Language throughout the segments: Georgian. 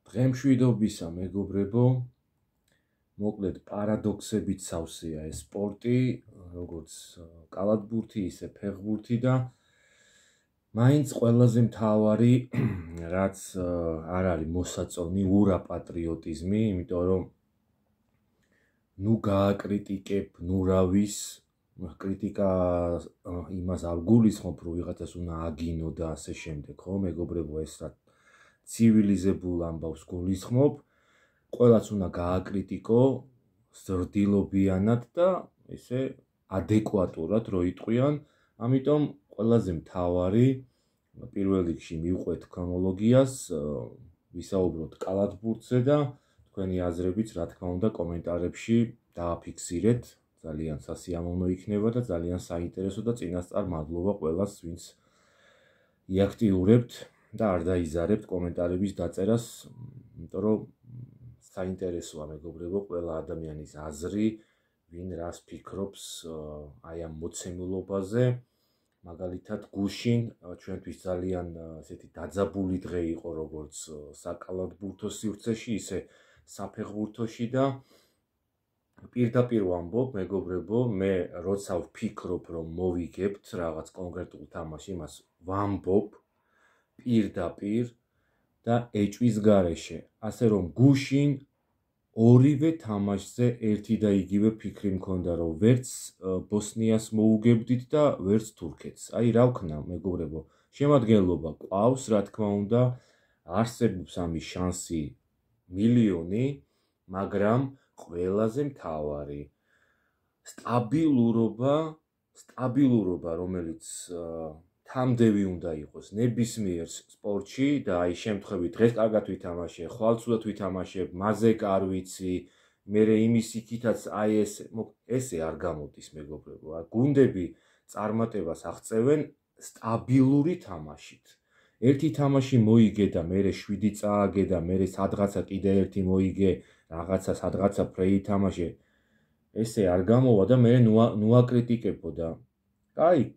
დღემშვიდობისა მეგობრებო, მოკლედ პარადოქსებით სავსეა ეს სპორტი, როგორც კალათბურთი, ისე ფეხბურთი და მაინც ყველაზე მთავარი, რაც არ არის მოსაწონი, ურა პატრიოტიზმი, იმიტომ რომ ნუ გააკრიტიკებ, ნუ რავის, კრიტიკა იმას არ გულისხმობ, რომ ვიღაცას უნდა აგინო და ასე შემდეგ, ხო, მეგობრებო, ეს რა ცივილიზებულ ამბავს გულისხმობ, ყველაც უნდა გააკრიტიკო, ზრდილობიანად და ესე ადეკვატურად რო იტყვიან, ამიტომ ყველაზე მთავარი პირველ რიგში მივყვეთ ქრონოლოგიას, ვისაუბროთ კალათბურთზე და თქვენი აზრებიც რა თქმა უნდა კომენტარებში დააფიქსირეთ, ძალიან სასიამოვნო იქნება და ძალიან საინტერესო და წინასწარ მადლობა ყველას, ვინც იაქტიურებთ და არ დაიზარებთ კომენტარების დაწერას, იმიტომ რომ საინტერესოა მეგობრებო ყველა ადამიანის აზრი, ვინ რას ფიქრობს აი ამ მოცემულობაზე. მაგალითად გუშინ ჩვენთვის ძალიან ესეთი დაძაბული დღე იყო როგორც საკალათბურთო სივრცეში, ისე საფეხბურთოში და პირდაპირ ვამბობ მეგობრებო, მე როცა ვფიქრობ რომ მოვიგებთ რაღაც კონკრეტულ თამაში, იმას ვამბობ პირდაპირ და ეჭვის გარეშე, ასე რომ გუშინ ორივე თამაშზე ერთი და იგივე ფიქრი მქონდა, რომ ვერც ბოსნიას მოუგებდით და ვერც თურქეთს. აი რა ვქნა მეგობრებო, შემადგენლობა ყავს, რა თქმა უნდა, არსებობს ამის შანსი მილიონი, მაგრამ ყველაზე მთავარი სტაბილურობა, რომელიც თამდევი უნდა იყოს ნებისმიერ სპორტში და აი შემთხვევით დღეს კარგად ვითამაშე, ხვალ ცუდად ვითამაშებ, მასე არ ვიცი, მერე იმის იქითაც აი ესე არ გამოდის მეგობრებო. გუნდები წარმატებას აღწევენ სტაბილური თამაშით. ერთი თამაში მოიგე და მერე 7 წააგე და მერე სადღაცა კიდე ერთი მოიგე, რაღაცა სადღაცა ფრეი თამაშე. ესე არ გამოვა და მე ნუ აკრიტიკებო და აი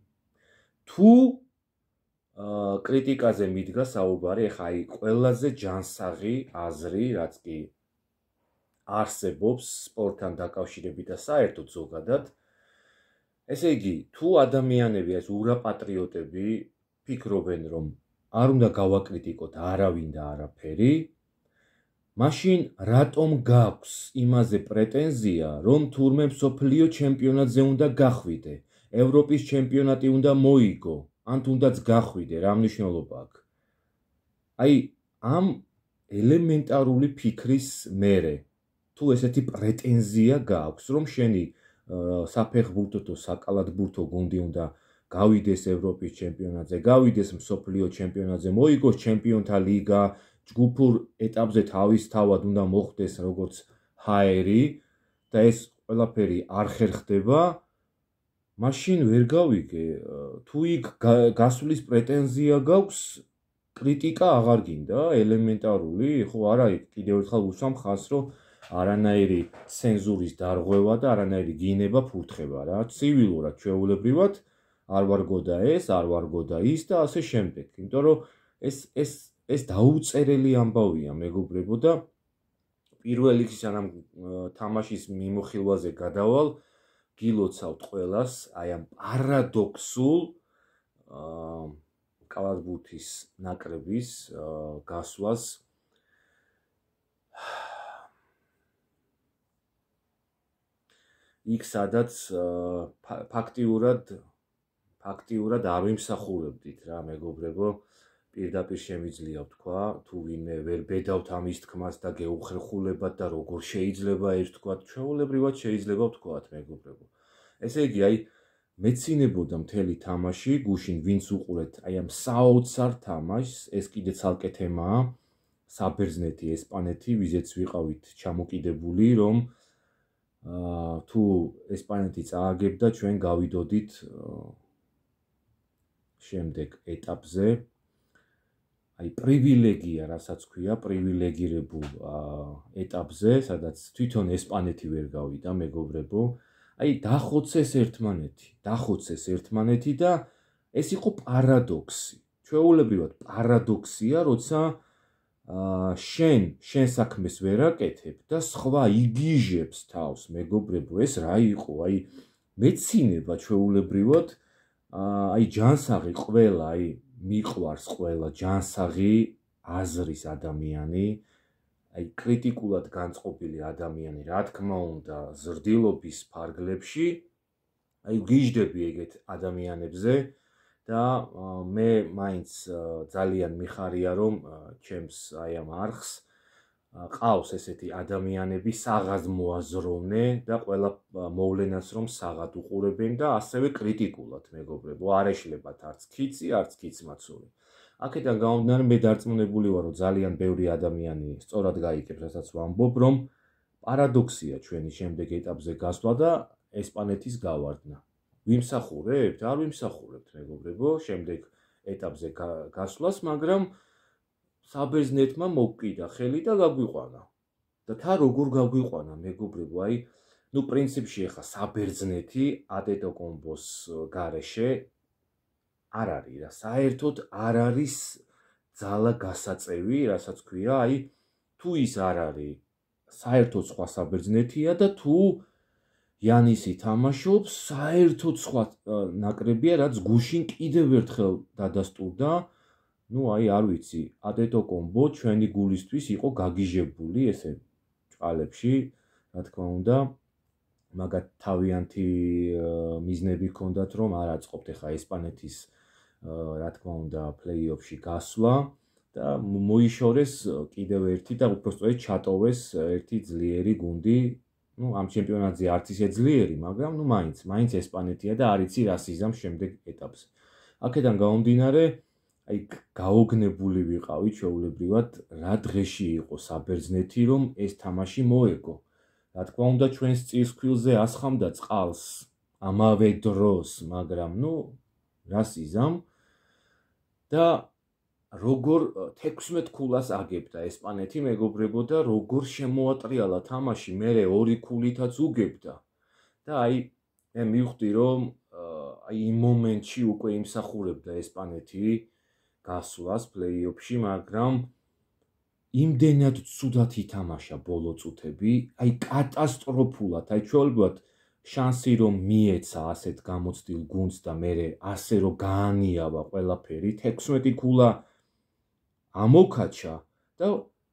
თუ კრიტიკაზე მიდგა საუბარი, ეხა აი ყველაზე ჯანსაღი აზრი, რაც კი არსებობს სპორტთან დაკავშირებით და საერთოდ ზოგადად, ესე იგი, თუ ადამიანები ეს ურაპატრიოტები ფიქრობენ, რომ არ უნდა გავაკრიტიკოთ არავინ და არაფერი, მაშინ რატომ გაქვს იმაზე პრეტენზია, რომ თურმე მსოფლიო ჩემპიონატზე უნდა გახვიდე, ევროპის ჩემპიონატი უნდა მოიგო, ან თუნდაც გახვიდე, რა მნიშვნელობა აქვს? აი, ამ ელემენტარული ფიქრის მერე, თუ ესეთი პრეტენზია გაქვს, რომ შენი საფეხბურთო თუ საკალათბურთო გუნდი უნდა გავიდეს ევროპის ჩემპიონატზე, გავიდეს მსოფლიო ჩემპიონატზე, მოიგოს ჩემპიონთა ლიგა, ჯგუფურ ეტაპზე თავისთავად უნდა მოხვდეს როგორც ჰაერი და ეს ყველაფერი არ ხერხდება, მაშინ ვერ გავიგე, თუ იქ გასვლის პრეტენზია გაქვს, კრიტიკა აღარ გინდა, ელემენტარული, ხო არა, კიდევ ერთხელ ვუსვამ ხაზს, რომ არანაირი ცენზურის დარღვევა და არანაირი გინება ფურთხება რა, ცივილურად, ჩვეულებრივად, არ ვარგო და ეს, არ ვარგო და ის და ასე შემდეგ. იმიტომ რომ ეს დაუწერელი ამბავია მეგობრებო და პირველ რიგში სანამ თამაშის მიმოხილვაზე გადავალ, გილოცავთ ყველას აი ამ პარადოქსულ კალათბურთის ნაკრების გასვლას იქ სადაც ფაქტიურად არ ვიმსახურებდით რა მეგობრებო, პირდაპირ შემიძლია ვთქვა, თუ ვინმე ვერ ბედავთ ამის თქმას და გეუხერხულებათ და როგორ შეიძლება ეს ვთქვათ, ჩვეულებრივად შეიძლება ვთქვათ მეგობრებო. ესე იგი, აი მეცინებოდა მთელი თამაში, გუშინ ვინც უყურეთ, აი ამ საოცარ თამაშს, ეს კიდე ცალკე თემაა, საბერძნეთი, ესპანეთი, ვიზეც ვიყავით ჩამოკიდებული, რომ თუ ესპანეთი წააგებდა, ჩვენ გავიდოდით შემდეგ ეტაპზე. აი პრივილეგია, რასაც ქვია, პრივილეგირებულ ეტაპზე, სადაც თვითონ ესპანეთი ვერ გავიდა, მეგობრებო. აი დახოცეს ერთმანეთი და ეს იყო პარადოქსი. ჩვეულებრივად პარადოქსია, როცა შენ საქმეს ვერ აკეთებ და სხვა იგიჟებს თავს, მეგობრებო, ეს რა იყო? აი მეცინება ჩვეულებრივად, აი ჯანსაღი ყველა, აი მიყვარს ყველა ჯანსაღი აზრის ადამიანი, აი კრიტიკულად განწყობილი ადამიანი, რა თქმა უნდა, ზრდილობის ფარგლებში, აი ვგიჟდები ეგეთ ადამიანებზე და მე მაინც ძალიან მიხარია, რომ ჩემს აი ამ არხს ყავს ესეთი ადამიანები საღაზმოაზროვნე და ყველა მოვლენას რომ საღად უყურებენ და ასევე კრიტიკულად, მეგობრებო, არ ეშლებათ არც ქიცი, არც ქიცმაცური. აქედან გამომდინარე მე დარწმუნებული ვარ, რომ ძალიან ბევრი ადამიანი სწორად გაიგებს, რასაც ვამბობ, რომ პარადოქსია ჩვენი შემდეგ ეტაპზე გასვლა და ესპანეთის გავარდნა. ვიმსახურებთ? არ ვიმსახურებთ, მეგობრებო, შემდეგ ეტაპზე გასვლას, მაგრამ საბერძნეთმა მოკიდა ხელი და გაგვიყვანა. და თა როგორ გაგვიყვანა, მეგობრებო, აი, ნუ პრინციპში ახლა საბერძნეთი ატეტოკომბოს გარეშე არ არის რა, საერთოდ არ არის ძალა გასაწევი, რასაც ქვია, აი, თუ ის არ არის საერთოდ სხვა საბერძნეთია და თუ იანისი თამაშობს, საერთოდ სხვა ნაკრებია, რაც გუშინ კიდევ ერთხელ დადასტურდა. ნუ აი არ ვიცი, ატეტოკომბო ჩვენი გულისთვის იყო გაგიჟებული ესე ჭყალებში, რა თქმა უნდა, მაგათ თავიანთი მიზნები ჰქონდათ, რომ არ აწყობთ ახლა ესპანეთის რა თქმა უნდა პლეი-ოფში გასვლა და მოიშორეს კიდევ ერთი და უბრალოდ ჩატოვეს ერთი ძლიერი გუნდი. ნუ ამ ჩემპიონატზე არც ისე ძლიერი, მაგრამ ნუ მაინც ესპანეთია და არ იცი რას იზამს შემდეგ ეტაპზე. აქედან გამომდინარე, აი გაოგნებული ვიყავი ჩვეულებრივად, რა დღეში იყო საბერძნეთი, რომ ეს თამაში მოეგო. რა თქმა უნდა, ჩვენს წისქვილზე ასხამდა წყალს ამავე დროს, მაგრამ ნუ რას იზამ და როგორ 16 ქულას აგებდა ესპანეთი, მეგობრებო, და როგორ შემოატრიალა თამაში, მერე 2 ქულითაც უგებდა. და აი მე მივხვდი, რომ აი იმ მომენტში უკვე იმსახურებდა ესპანეთი გასვლას პლეი-ოფში, მაგრამ იმდენად ცუდად ითამაშა ბოლო წუთები, აი კატასტროფულად, აი ჩვეულებრივად შანსი რომ მიეცა ასეთ გამოცდილ გუნდს და მერე ასე რომ გაანიავა ყველაფერი, 16 ქულა ამოქაჩა და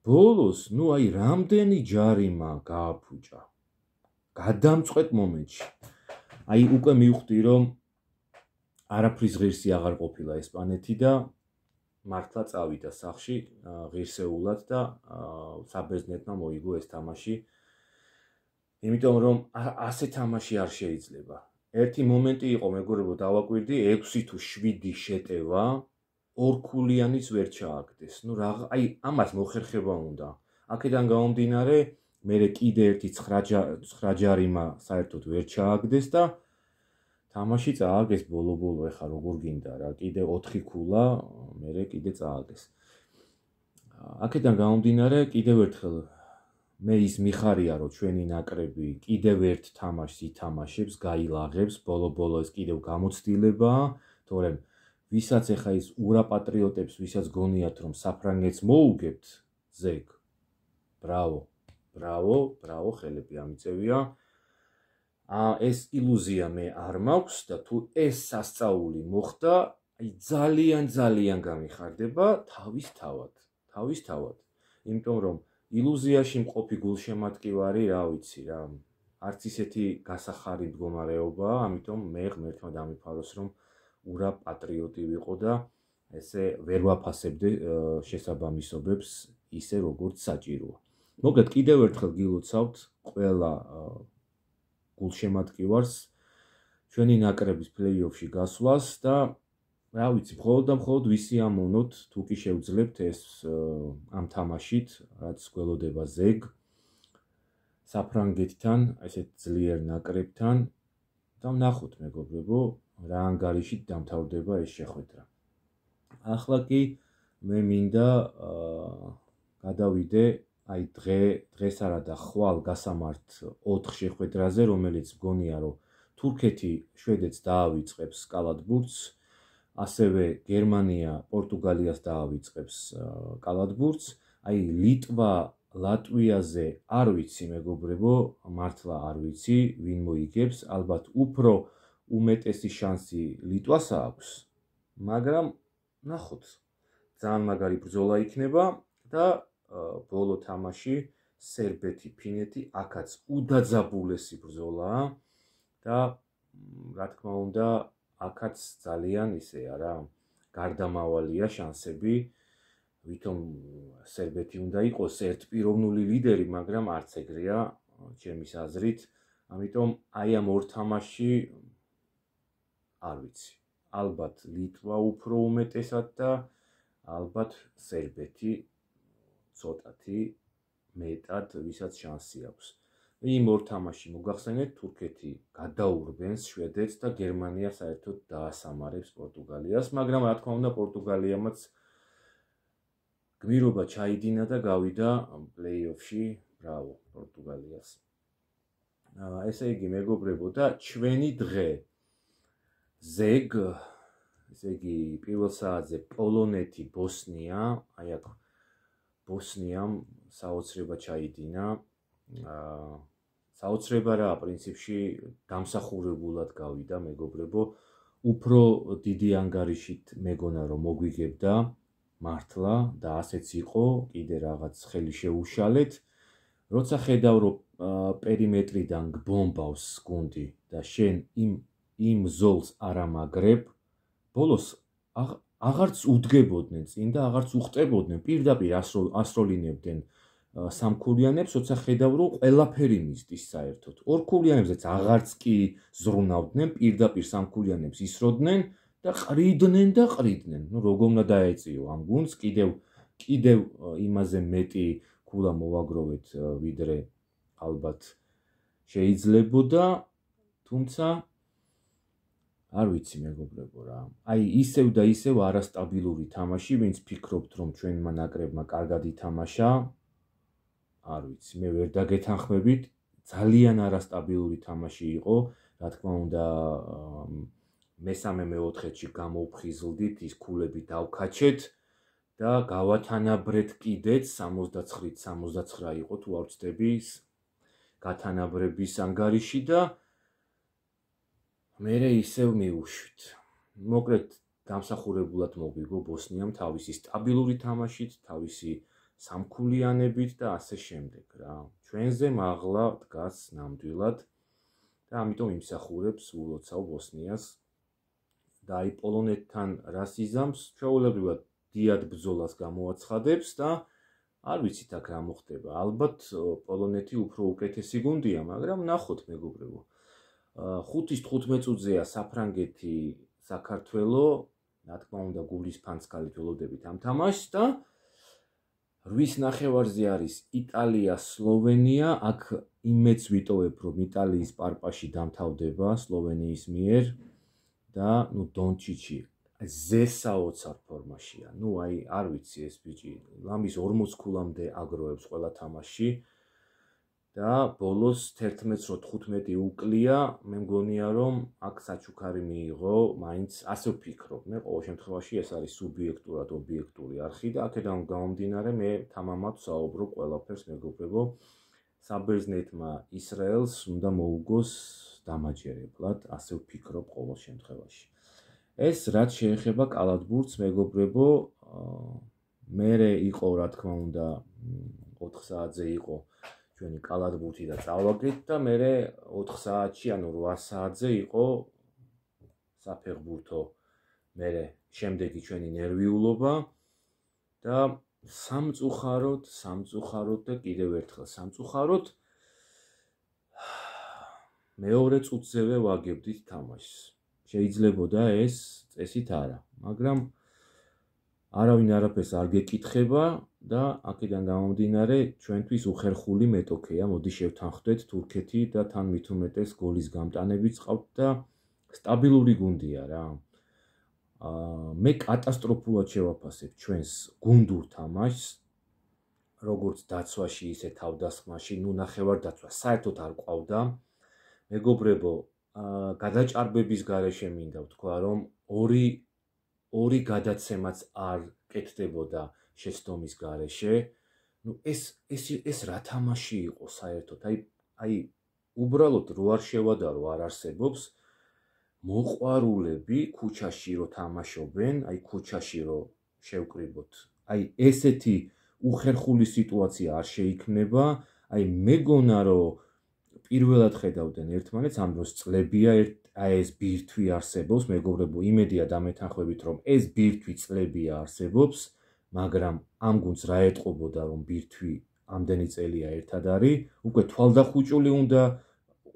ბოლოს, ნუ აი რამდენი ჯარიმა გააფუჭა. გადამწყვეტ მომენტში. აი უკვე მივხვდი, რომ არაფრის ღირსი აღარ ყოფილა ესპანეთი და მართლა წავიდა სახში ღირსეულად და საბერძნეთმა მოიგო ეს თამაში. იმიტომ რომ ასე თამაში არ შეიძლება. ერთი მომენტი იყო, მეგობრებო, დავაკვირდი, 6 თუ 7 შეტევა, ორქულიანიც ვერ ჩააგდეს. ნუ აი ამას მოხერხება უნდა. აქედან გამომდინარე, მერე კიდე ერთი 9 ჯარიმა საერთოდ ვერ ჩააგდეს და თამაში წააგეს ბოლო-ბოლო, ეხა როგორ გინდა რა, კიდე 4 ქულა, მერე კიდე წააგეს. აქედან გამომდინარე, კიდევ ერთხელ მე ის მიხარია, რომ ჩვენი ნაკრები კიდევ ერთ თამაშს ითამაშებს, გაილაღებს, ბოლო-ბოლო ეს კიდევ გამოცდილებაა, თორემ ვისაც ეხა ის ურაპატრიოტებს, ვისაც გონიათ, რომ საფრანგეთს მოუგებთ ზეგ, ბრავო, ხელები ამიწევია. ეს ილუზია მე არ მაქვს და თუ ეს სასწაული მოხდა, აი ძალიან გამიხარდება თავისთავად. იმიტომ რომ ილუზიაში მყოფი გულშემატკივარი, რა ვიცი რა, არც ისეთი გასახარი მდგომარეობაა, ამიტომ მე ღმერთმა დამიფაროს, რომ ურაპატრიოტი ვიყო და ესე ვერ ვაფასებდი შესაბამისობებს ისე როგორც საჭიროა. მოკლედ კიდევ ერთხელ გილოცავთ ყველა გულშემატკივარს ჩვენი ნაკრების პლეი-ოფში გასვლას და რა ვიცი, მხოლოდ ვისი ამოვნოთ, თუ კი შევძლებთ ეს ამ თამაშით, რაც გველოდება ზეგ საფრანგეთთან, ესეთ ძლიერ ნაკრებთან და ვნახოთ, მეგობრებო, რა ანგარიშით დამთავრდება ეს შეხვედრა. ახლა კი მე მინდა გადავიდე აი დღეს არა და ხვალ გასამართ 4 შეხვედრაზე, რომელიც მგონია, რომ თურქეთი შვედეთს დაავიწყებს კალათბურთს, ასევე გერმანია პორტუგალიას დაავიწყებს კალათბურთს, აი ლიტვა ლატვიაზე არ ვიცი მეგობრებო, მართლა არ ვიცი, ვინ მოიგებს, ალბათ უფრო უმეტესი შანსი ლიტვას აქვს, მაგრამ ნახოთ, ძალიან მაგარი ბრძოლა იქნება და ბოლო თამაში სერბეთი, ფინეთი, აქაც უდაძაბულესი ბრძოლაა და რა თქმა უნდა, აქაც ძალიან ისეა რა, გარდამავალია შანსები, ვითომ სერბეთი უნდა იყოს ერთპიროვნული ლიდერი, მაგრამ არც ეგრეა, ჩემის აზრით, ამიტომ აი ამ ორ თამაშში არ ვიცი. ალბათ ლიტვა უფრო უმეტესად და ალბათ სერბეთი ცოტათი მეტად ვისაც შანსი აქვს. იმ ორ თამაში მოგახსენეთ, თურქეთი გადაურბენს შვედეთს და გერმანია საერთოდ დაასამარებს პორტუგალიას, მაგრამ რა თქმა უნდა პორტუგალიამაც გმირობა ჩაიდინა და გავიდა პლეი-ოფში, ბრავო პორტუგალიას. ესე იგი მეგობრებო და ჩვენი დღე ზეგ, ესე იგი პირველ საათზე პოლონეთი, ბოსნია, აი აქ ბოსნიამ საოცრება ჩაიდინა. საოცრება რა, პრინციპში დამსახურებულად გავიდა მეგობრებო, უფრო დიდი ანგარიშით მეგონა რომ მოგვიგებდა მართლა და ასეც იყო, კიდე რაღაც ხელი შეუშალეთ. როცა ხედავ რომ პერიმეტრიდან გბომბავს გუნდი და შენ იმ ზოლს არ ამაგრებ, ბოლოს აღარც უდგებოდნენ წინ და აღარც უხტებოდნენ, პირდაპირ ასროლინებდნენ სამქულიანებს, როცა ხედავ რომ ყველაფერი მისდის საერთოდ. ორქულიანებზეც აღარც კი ზრუნავდნენ, პირდაპირ სამქულიანებს ისროდნენ და ყრიდნენ. ნუ როგორ უნდა დაეწიო ამ გუნდს, კიდევ იმაზე მეტი ქულა მოვაგროვეთ, ვიდრე ალბათ შეიძლებოდა, თუმცა არ ვიცი მეგობრებო რა. აი ისევ და ისევ არასტაბილური თამაში, ვინც ფიქრობთ რომ ჩვენმა ნაკრებმა კარგად ითამაშა, არ ვიცი, მე ვერ დაგეთანხმებით, ძალიან არასტაბილური თამაში იყო, რა თქმა უნდა მესამე-მეოთხეში გამოვფხიზლდით, ის ქულები დავქაჩეთ და გავათანაბრეთ კიდეც 79-69 იყო თუ არ ვცდები გათანაბრების ანგარიში და მერე ისევ მივუშვით. მოკლედ დამსახურებულად მოგვიგო ბოსნიამ თავისი სტაბილური თამაშით, თავისი სამქულიანებით და ასე შემდეგ რა. ჩვენზე მაღლა დგას ნამდვილად და ამიტომ იმსახურებს ულოცავ ბოსნიას და აი პოლონეთთან რას იზამს, ჩვეულებრივად დიად ბრძოლას გამოაცხადებს და არ ვიცით აქ რა მოხდება. ალბათ პოლონეთი უფრო უკეთესი გუნდია, მაგრამ ნახოთ მეგობრებო. 5-15 წუთზეა საფრანგეთი, საქართველო, რა თქმა უნდა გულის ფანცქალით ველოდებით ამ თამაშს და 8 ნახევარზე არის იტალია, სლოვენია, აქ იმეც ვიტოვებ, რომ იტალიის პარპაში დამთავრდება სლოვენიის მიერ და ნუ დონჩიჩი ზესაოცარ ფორმაშია. ნუ აი არ ვიცი ეს ბიჭი, ლამის 40 ქულამდე აგროვებს ყველა თამაში და ბოლოს 11-15 უკლია, მე მგონია რომ აქ საჩუქარი მიიღო, მაინც ასე ვფიქრობ. მე ყოველ შემთხვევაში ეს არის სუბიექტურად ობიექტური არხი და აქედან გამომდინარე მე თამამად საუბრობ ყველაფერს მეგობრებო. საბერძნეთმა ისრაელს უნდა მოუგოს დამაჯერებლად, ასე ვფიქრობ ყოველ შემთხვევაში. ეს რაც შეეხება კალათბურთს მეგობრებო, მერე იყო რა თქმა უნდა 4 საათზე იყო ჩვენი კალათბურთი და წავაგეთ და მერე 4 საათში, ანუ 8 საათზე იყო საფეხბურთო, მერე შემდეგი ჩვენი ნერვიულობა და სამწუხაროდ და კიდევ ერთხელ სამწუხაროდ მეორე წუთზევე ვაგებდით თამაშს. შეიძლებოდა ეს წესით არა, მაგრამ არავინ არაფერს არ გეკითხება და აქედან გამომდინარე ჩვენთვის უხერხული მეტოქეა, მოდი შევთანხმდეთ თურქეთი და თან მით უმეტეს გოლის გამტანებიც ყავთ და სტაბილური გუნდია რა. მე კატასტროფულად შევაფასებ ჩვენს გუნდურ თამაშს, როგორც დაცვაში, ისე თავდასხმაში, ნუ ნახევარდაცვა საერთოდ არ ყავდა. მეგობრებო, გადაჭარბების გარეშე მინდა ვთქვა, რომ ორი გადაცემაც არ კეთდებოდა შეცდომის გარეშე. ნუ ეს რა თამაში იყო საერთოდ? აი უბრალოდ რო არ შევადარო, არ არსებობს მოყვარულები ქუჩაში რო თამაშობენ, აი ქუჩაში რო შევკრიბოთ. აი ესეთი უხერხული სიტუაცია არ შეიქმნება, აი მეგონა რომ პირველად ხედავდნენ ერთმანეთს, ამ დროს წლებია აი ეს ბირთვი არსებობს, მეგობრებო, იმედია დამეთანხმებით რომ ეს ბირთვი წლებია არსებობს, მაგრამ ამ გუნდს რა ეტყობოდა რომ ბირთვი ამდენი წელია ერთად არის, უკვე თვალდახუჭული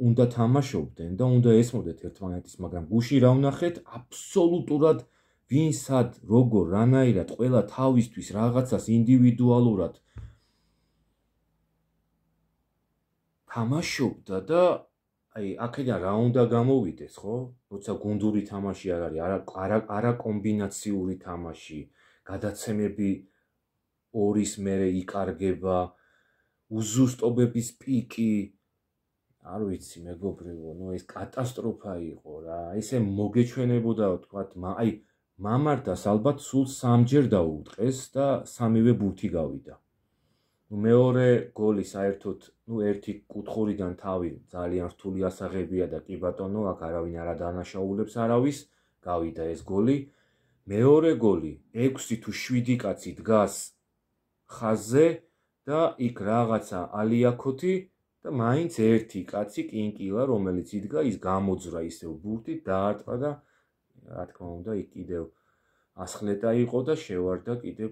უნდა თამაშობდნენ და უნდა ესმოდეთ ერთმანეთის, მაგრამ გუში რა ვნახეთ, აბსოლუტურად ვინ სად, როგორ, რანაირად, ყველა თავისთვის რაღაცას ინდივიდუალურად თამაშობდა და აი აქედან რა უნდა გამოვიდეს, ხო? როცა გუნდური თამაში არ არის, არა კომბინაციური თამაში, გადაცემები ორის მერე იკარგება, უზუსტობების პიკი, არ ვიცი, მეგობრებო, ნუ ეს კატასტროფა იყო რა. ისე მოგეჩვენებოდა, თქვათ, აი მამარდას ალბათ სულ 3-ჯერ დაუუტყეს და 3-ვე ბურთი გავიდა. მეორე გოლი საერთოდ, ერთი კუთხურიდან თავი ძალიან რთული ასაღებია და კი ბატონო, აქ არავინ არ ადანაშაულებს არავის, გავიდა ეს გოლი. მეორე გოლი 6 თუ 7 კაცი დგას ხაზზე და იქ რაღაცა ალიაქოთი და მაინც ერთი კაცი კინკილა, რომელიც იდგა, ის გამოძრა ისევ ბურთი, დაარტყა და რა თქმა უნდა, იქ კიდევ ასხლეტა იყო და შევარდა კიდევ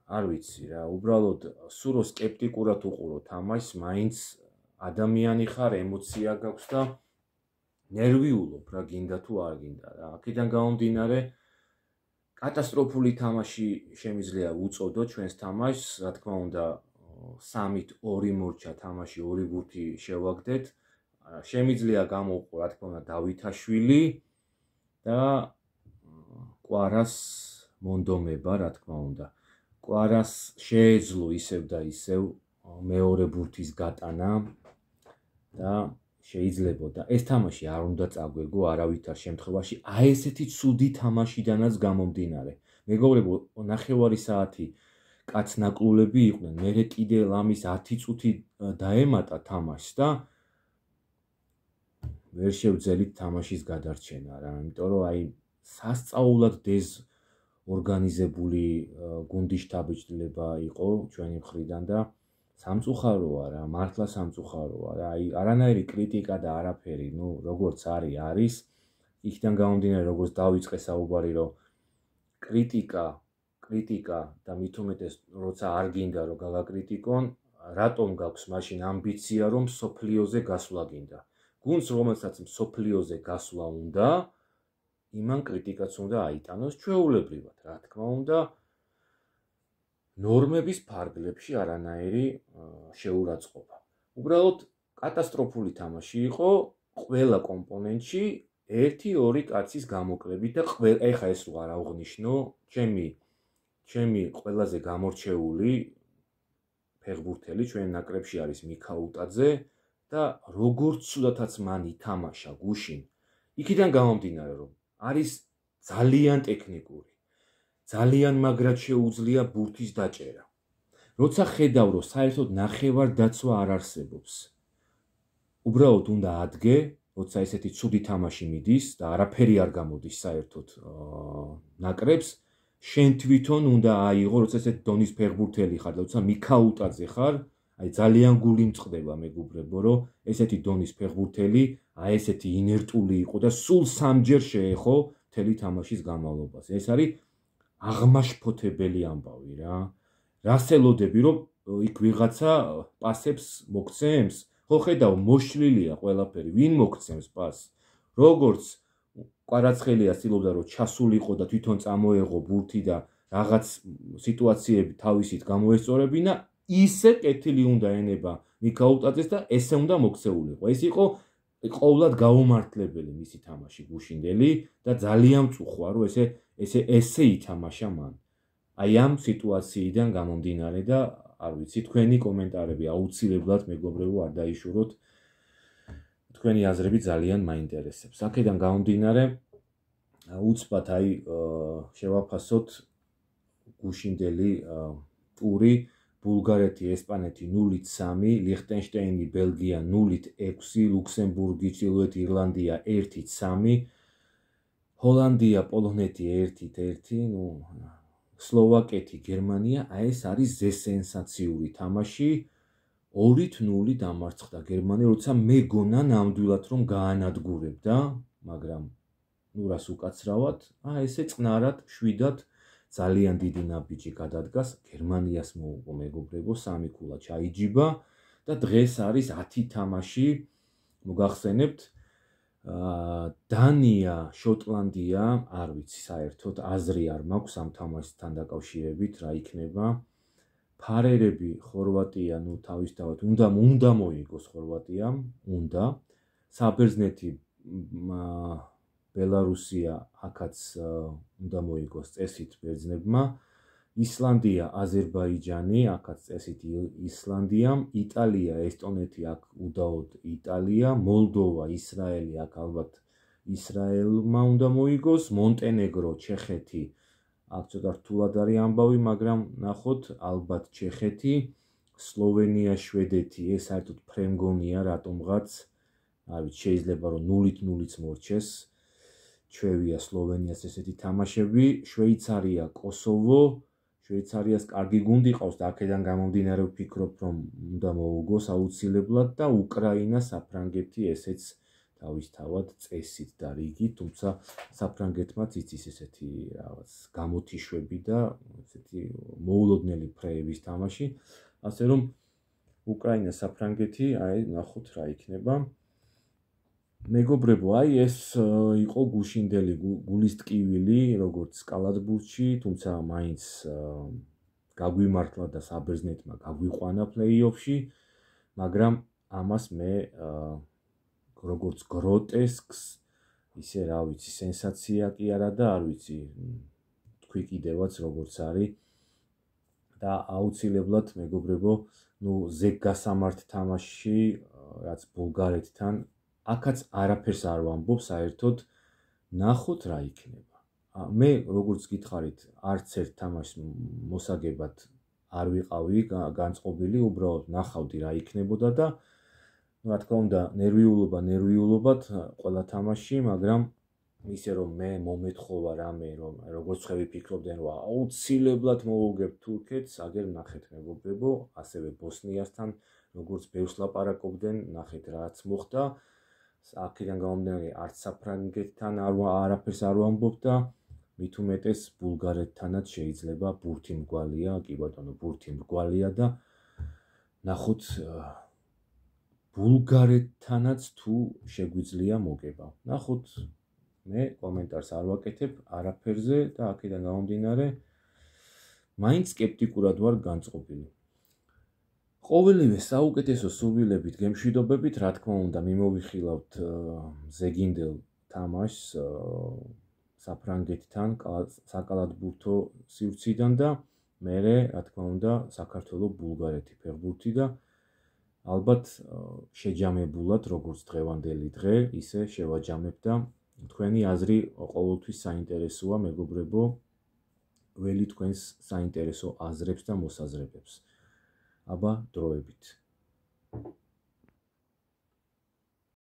არ ვიცი რა, უბრალოდ სულ რო სკეპტიკურად უყურო თამაშს, მაინც ადამიანი ხარ, ემოცია გაქვს და ნერვიულობ რა, გინდა თუ არ გინდა რა. აქედან გამომდინარე, კატასტროფული თამაში შემიძლია უწოდო ჩვენს თამაშს, რა თქმა უნდა, 3-2 მორჩა თამაში, 2 ბურთი შევაგდეთ. შემიძლია გამოვყო, რა თქმა უნდა, დავითაშვილი და კვარას მონდომება, რა თქმა უნდა. კვარას შეეძლო ისევ და ისევ მეორე ბურთის გატანა და შეიძლებოდა ეს თამაში არ უნდა წაგვეგო არავითარ შემთხვევაში, აი ესეთი ცუდი თამაშიდანაც გამომდინარე. მეგობრებო, 9 საათი კაცნაკლულები იყვნენ, მერე კიდე ლამის 10 წუთი დაემატა თამაშს და ვერ შევძელით თამაშის გადარჩენა რა, იმიტომ რომ აი სასწაულად ორგანიზებული გუნდი შთაბეჭდილება იყო ჩვენი მხრიდან და სამწუხაროა რა, მართლა სამწუხაროა რა, აი არანაირი კრიტიკა და არაფერი, ნუ როგორც არის, იქიდან გამომდინარე, როგორც დავიწყე საუბარი, რომ კრიტიკა და მით უმეტეს, როცა არ გინდა რომ გაგაკრიტიკონ, რატომ გაქვს მაშინ ამბიცია რომ სოფლიოზე გასვლა გინდა. გუნდს რომელსაც სოფლიოზე გასვლა უნდა, იმან კრიტიკაც უნდა აიტანოს ჩვეულებრივად, რა თქმა უნდა, ნორმების ფარგლებში არანაირი შეურაცხყოფა. უბრალოდ კატასტროფული თამაში იყო ყველა კომპონენტში 1-2 კაცის გამოკლებით და ეხა ეს რო არ აღვნიშნო, ჩემი ყველაზე გამორჩეული ფეხბურთელი ჩვენ ნაკრებში არის მიქაუტაძე და როგორც ცუდათაც მან ითამაშა გუშინ, იქიდან გამომდინარე რომ არის ძალიან ტექნიკური, ძალიან მაგრად შეუძლია ბურთის დაჭერა. როცა ხედავ რომ საერთოდ ნახევარდაცვა არ არსებობს, უბრალოდ უნდა ადგე, როცა ესეთი ცუდი თამაში მიდის და არაფერი არ გამოდის საერთოდ ნაკრებს, შენ თვითონ უნდა აიღო, როცა ესეთი დონის ფეხბურთელი ხარ და როცა მიქაუტაძე ხარ, აი ძალიან გული მწყდება მეგობრებო, რომ ესეთი დონის ფეხბურთელი აი ესეთი ინერტული იყო და სულ 3-ჯერ შეეხო მთელი თამაშის განმავლობაში. ეს არის აღმაშფოთებელი ამბავი რა. რასელოდები რომ იქ ვიღაცა პასებს მოგცემს? ხო ხედავ, მოშლილია ყველაფერი, ვინ მოგცემს პასს? როგორც კვარაცხელია ცდილობდა რომ ჩასულიყო და თვითონ წამოეღო ბურთი და რაღაც სიტუაციები თავისით გამოესწორებინა, ისე კეთილი უნდა ენება მიქაუტაძეს და ესე უნდა მოქცეულიყო. ეს იყო ყოვლად გაუმართლებელი მისი თამაში გუშინდელი და ძალიან მწუხვა რომ ესე ითამაშა მან. აი ამ სიტუაციიდან გამომდინარე და არ ვიცი, თქვენი კომენტარები აუცილებლად მეგობრებო არ დაიშუროთ. თქვენი აზრები ძალიან მაინტერესებს. აქედან გამომდინარე, უცბად აი შევაფასოთ გუშინდელი ტური ბულგარეთი, ესპანეთი 0-3, ლიხტენშტეინი, ბელგია 0-6, ლუქსემბურგი, ჩრდილოეთ ირლანდია 1-3, ჰოლანდია, პოლონეთი 1-1, სლოვაკეთი, გერმანია, ეს არის ზესენსაციური თამაში. 2-0 დამარცხდა გერმანია, როცა მეგონა ნამდვილად რომ გაანადგურებდა, მაგრამ რას უკაცრავად, ესე წყნარად, შვიდად ძალიან დიდი ნაბიჯი გადადგას, გერმანიას მოუგო მეგობრებო, 3 ქულა ჩაიჯიბა და დღეს არის 10 თამაში, მოგახსენებთ, დანია, შოტლანდია, არ ვიცი საერთოდ, აზრი არ მაქვს ამ თამაშთან დაკავშირებით, რა იქნება. ფარერები, ხორვატია, თავისთავად, უნდა მოიგოს ხორვატიამ, უნდა. საბერძნეთი, ბელარუსია, აქაც უნდა მოიგოს წესით ბერძნებმა. ისლანდია, აზერბაიჯანი, აქაც წესით ისლანდიამ. იტალია, ესტონეთი, აქ უდაოდ იტალია. მოლდოვა, ისრაელი, აქ ალბათ ისრაელმა უნდა მოიგოს. მონტენეგრო, ჩეხეთი, აქ ცოტა რთულად არის ამბავი, მაგრამ ნახოთ, ალბათ ჩეხეთი, სლოვენია, შვედეთი, ეს საერთოდ ფრემგონია რატომღაც, არ ვიცი, შეიძლება რომ 0-0-იც მორჩეს. ჩვევია სლოვენიას ესეთი თამაშები, შვეიცარია, კოსოვო, შვეიცარიას კარგი გუნდი ყავს და აქედან გამომდინარე ვფიქრობ, რომ უნდა მოუგოს აუცილებლად და უკრაინა, საფრანგეთი, ესეც თავისთავად წესით და რიგით, თუმცა საფრანგეთმაც იცის ესეთი რაღაც გამოთიშვები და ესეთი მოულოდნელი ფრეების თამაში, ასე რომ უკრაინა, საფრანგეთი, აი ნახოთ რა იქნება. მეგობრებო, აი ეს იყო გუშინდელი გულის ტკივილი, როგორც კალათბურთში, თუმცა მაინც გაგვიმართლა და საბერძნეთმა გაგვიყვანა პლეი-ოფში, მაგრამ ამას მე როგორც გროტესკს, ისე რა ვიცი, სენსაცია კი არა და არ ვიცი, თქვი კიდევაც როგორც არის და აუცილებლად მეგობრებო, ზეგასამართ თამაში, რაც ბულგარეთთან, აქაც არაფერს არ ვამბობ, საერთოდ ნახოთ რა იქნება. მე როგორც გითხარით, არც ერთ თამაშს მოსაგებად არ ვიყავი განწყობილი, უბრალოდ ნახავდი რა იქნებოდა და რა თქმა უნდა, ნერვიულობად ყველა თამაში, მაგრამ ისე რომ მე მომეთხოვა რამე, რომ როგორც ხე ვიფიქრობდნენ, რომ აუცილებლად მოვუგებ თურქეთს, აგერ ნახეთ მეგობრებო, ასევე ბოსნიასთან, როგორც ბევრს ლაპარაკობდნენ, ნახეთ რაც მოხდა. აქედან გამომდინარე, არც საფრანგეთთან არაფერს არ ვამბობ და მით უმეტეს ბულგარეთთანაც შეიძლება ბურთი მრგვალია, კი ბატონო, ბურთი მრგვალია და ნახოთ ბულგარეთთანაც თუ შეგვიძლია მოგება. ნახოთ, მე კომენტარს არ ვაკეთებ არაფერზე და აქედან გამომდინარე, მაინც სკეპტიკურად ვარ განწყობილი. ყოველივე საუკეთესო სურვილებით, გემშვიდობებით, რა თქმა უნდა, მიმოვიხილავთ ზეგინდელ თამაშს საფრანგეთთან, საკალათბურთო სივრციდან და მერე, რა თქმა უნდა, საქართველოს ბულგარეთი ფეხბურთი და ალბათ შეჯამებულად, როგორც დღევანდელი დღე, ისე შევაჯამებ და თქვენი აზრი ყოველთვის საინტერესოა, მეგობრებო, ველი თქვენს საინტერესო აზრებს და მოსაზრებებს. აბა დროებით.